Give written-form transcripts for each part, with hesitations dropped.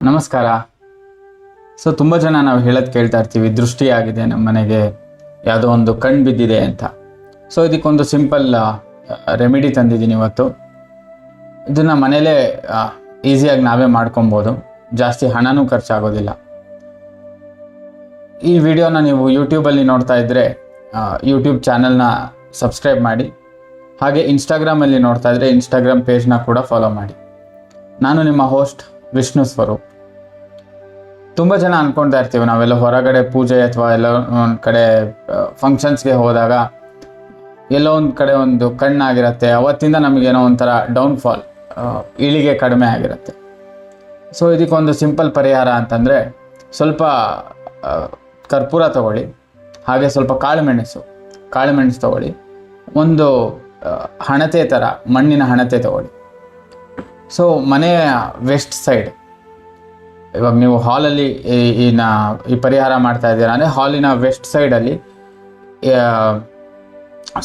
ನಮಸ್ಕಾರ. ತುಂಬ ಜನ ನಾವು ಹೇಳೋದು ಕೇಳ್ತಾ ಇರ್ತೀವಿ, ದೃಷ್ಟಿ ಆಗಿದೆ ನಮ್ಮ ಮನೆಗೆ, ಯಾವುದೋ ಒಂದು ಕಣ್ಣು ಬಿದ್ದಿದೆ ಅಂತ. ಇದಕ್ಕೊಂದು ಸಿಂಪಲ್ ರೆಮಿಡಿ ತಂದಿದ್ದೀನಿ ಇವತ್ತು. ಇದನ್ನು ಮನೇಲೇ ಈಸಿಯಾಗಿ ನಾವೇ ಮಾಡ್ಕೊಬೋದು, ಜಾಸ್ತಿ ಹಣನೂ ಖರ್ಚಾಗೋದಿಲ್ಲ. ಈ ವಿಡಿಯೋನ ನೀವು ಯೂಟ್ಯೂಬಲ್ಲಿ ನೋಡ್ತಾ ಇದ್ದರೆ ಯೂಟ್ಯೂಬ್ ಚಾನಲ್ನ ಸಬ್ಸ್ಕ್ರೈಬ್ ಮಾಡಿ, ಹಾಗೆ ಇನ್ಸ್ಟಾಗ್ರಾಮಲ್ಲಿ ನೋಡ್ತಾ ಇದ್ದರೆ ಇನ್ಸ್ಟಾಗ್ರಾಮ್ ಪೇಜ್ನ ಕೂಡ ಫಾಲೋ ಮಾಡಿ. ನಾನು ನಿಮ್ಮ ಹೋಸ್ಟ್ ವಿಷ್ಣು ಸ್ವರೂಪ್. ತುಂಬ ಜನ ಅಂದ್ಕೊಳ್ತಾ ಇರ್ತೀವಿ, ನಾವೆಲ್ಲ ಹೊರಗಡೆ ಪೂಜೆ ಅಥವಾ ಎಲ್ಲ ಒಂದು ಕಡೆ ಫಂಕ್ಷನ್ಸ್ಗೆ ಹೋದಾಗ ಎಲ್ಲೋ ಒಂದು ಕಡೆ ಒಂದು ಕಣ್ಣಾಗಿರುತ್ತೆ, ಅವತ್ತಿಂದ ನಮಗೇನೋ ಒಂಥರ ಡೌನ್ಫಾಲ್, ಇಳಿಗೆ ಕಡಿಮೆ ಆಗಿರುತ್ತೆ. ಇದಕ್ಕೊಂದು ಸಿಂಪಲ್ ಪರಿಹಾರ ಅಂತಂದರೆ, ಸ್ವಲ್ಪ ಕರ್ಪೂರ ತಗೊಳ್ಳಿ, ಹಾಗೆ ಸ್ವಲ್ಪ ಕಾಳುಮೆಣಸು ತಗೊಳ್ಳಿ, ಒಂದು ಹಣತೆ ಥರ ಮಣ್ಣಿನ ಹಣತೆ ತಗೊಳ್ಳಿ. ಮನೆಯ ವೆಸ್ಟ್ ಸೈಡ್, ಇವಾಗ ನೀವು ಹಾಲಲ್ಲಿ ಈ ಪರಿಹಾರ ಮಾಡ್ತಾ ಇದ್ದೀರಾ ಅಂದರೆ ಹಾಲಿನ ವೆಸ್ಟ್ ಸೈಡಲ್ಲಿ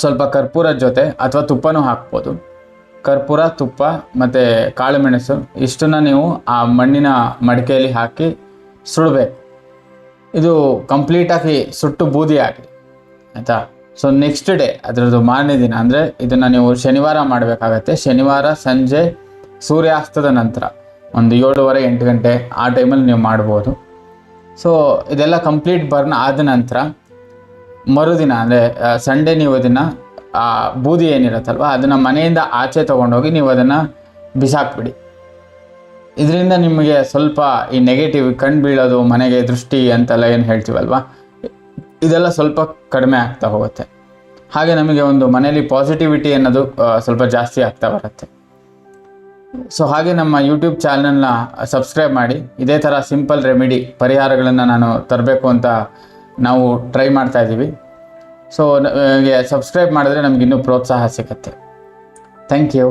ಸ್ವಲ್ಪ ಕರ್ಪೂರದ ಜೊತೆ ಅಥವಾ ತುಪ್ಪನೂ ಹಾಕ್ಬೋದು. ಕರ್ಪೂರ, ತುಪ್ಪ ಮತ್ತು ಕಾಳುಮೆಣಸು ಇಷ್ಟನ್ನು ನೀವು ಆ ಮಣ್ಣಿನ ಮಡಿಕೆಯಲ್ಲಿ ಹಾಕಿ ಸುಡಬೇಕು. ಇದು ಕಂಪ್ಲೀಟಾಗಿ ಸುಟ್ಟು ಬೂದಿ ಆಗಲಿ, ಆಯಿತಾ? ನೆಕ್ಸ್ಟ್ ಡೇ, ಅದರದ್ದು ಮಾರನೇ ದಿನ ಅಂದರೆ ಇದನ್ನು ನೀವು ಶನಿವಾರ ಮಾಡಬೇಕಾಗತ್ತೆ. ಶನಿವಾರ ಸಂಜೆ ಸೂರ್ಯಾಸ್ತದ ನಂತರ ಒಂದು 7:30-8 ಗಂಟೆ ಆ ಟೈಮಲ್ಲಿ ನೀವು ಮಾಡ್ಬೋದು. ಇದೆಲ್ಲ ಕಂಪ್ಲೀಟ್ ಬರ್ನ್ ಆದ ನಂತರ ಮರುದಿನ ಅಂದರೆ ಸಂಡೇ ನೀವು ಅದನ್ನು ಆ ಬೂದಿ ಏನಿರುತ್ತಲ್ವ ಅದನ್ನು ಮನೆಯಿಂದ ಆಚೆ ತೊಗೊಂಡೋಗಿ ನೀವು ಅದನ್ನು ಬಿಸಾಕ್ಬಿಡಿ. ಇದರಿಂದ ನಿಮಗೆ ಸ್ವಲ್ಪ ಈ ನೆಗೆಟಿವ್ ಕಣ್ಣು ಬೀಳೋದು, ಮನೆಗೆ ದೃಷ್ಟಿ ಅಂತೆಲ್ಲ ಏನು ಹೇಳ್ತೀವಲ್ವ, ಇದೆಲ್ಲ ಸ್ವಲ್ಪ ಕಡಿಮೆ ಆಗ್ತಾ ಹೋಗುತ್ತೆ. ಹಾಗೆ ನಮಗೆ ಒಂದು ಮನೆಯಲ್ಲಿ ಪಾಸಿಟಿವಿಟಿ ಅನ್ನೋದು ಸ್ವಲ್ಪ ಜಾಸ್ತಿ ಆಗ್ತಾ ಬರುತ್ತೆ. ಹಾಗೆ ನಮ್ಮ ಯೂಟ್ಯೂಬ್ ಚಾನಲ್ನ ಸಬ್ಸ್ಕ್ರೈಬ್ ಮಾಡಿ. ಇದೇ ಥರ ಸಿಂಪಲ್ ರೆಮಿಡಿ ಪರಿಹಾರಗಳನ್ನು ನಾನು ತರಬೇಕು ಅಂತ ನಾವು ಟ್ರೈ ಮಾಡ್ತಾ ಇದ್ದೀವಿ. ಸಬ್ಸ್ಕ್ರೈಬ್ ಮಾಡಿದ್ರೆ ನಮಗಿನ್ನೂ ಪ್ರೋತ್ಸಾಹ ಸಿಗುತ್ತೆ. Thank you.